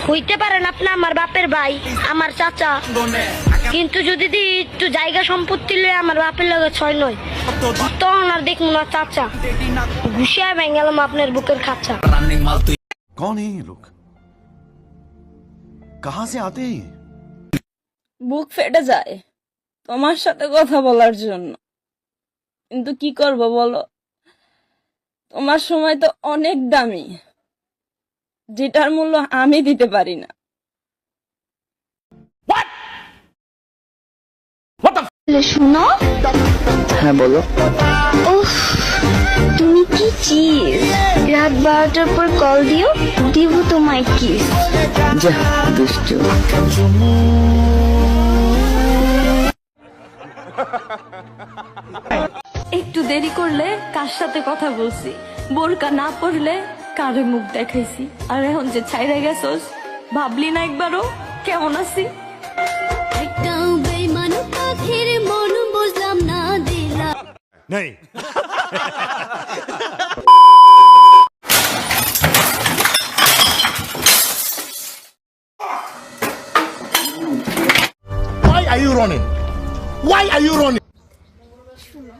হইতে পারেন আপনি আমার বাপের ভাই, আমার চাচা, কিন্তু যদি একটু জায়গা সম্পত্তি লয়ে আমার বাপের লগে ছয় নয়, তখন আর দেখবো না চাচা, ঘুষিয়া ভেঙে আপনার বুকের খাঁচা। कौन है ये लोग? कहां से आते हैं? বুক ফেটে যায় তোমার সাথে কথা বলার জন্য, কিন্তু কি করব বলো, তোমার সময় তো অনেক দামি, যেটার মূল্য আমি দিতে পারি না। শুনো, হ্যাঁ বলো। উফ, তুমি কি চিজ, রাত 12টার পর কল দিও, দিব তোমায় কিস। যা দুষ্টু। একটু দেরি করলে কার সাথে কথা বলছি, বোরকা না পড়লে কারে মুখ দেখাইছি, আর এখন যে ছাইরা গেছস ভাবলি না একবারও কেমন আছি। একটাও বেঈমান পাখির মন বুঝলাম না দিলা। नहीं। Why are you running? Why are you running? শুনো,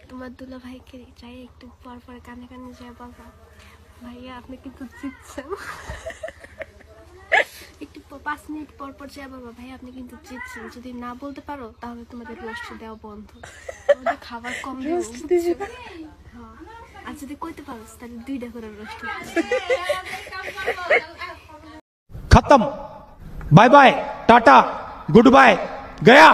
তোমার দুলা ভাইকে যাই একটু পর পর কানে কানে যায় বাবা, ভাইয়া আপনি কিন্তু জিতছেন। একটু 5 মিনিট পর পর যায় বাবা, ভাইয়া আপনি কিন্তু জিতছেন, যদি না বলতে পারো তাহলে তোমাদের রোস্ট দেওয়া বন্ধ, আমাদের খাবার কম দিও। হ্যাঁ, আর যদি কইতে পারো তাহলে 2টা করে রোস্ট। खत्म, bye bye, tata, goodbye, गया।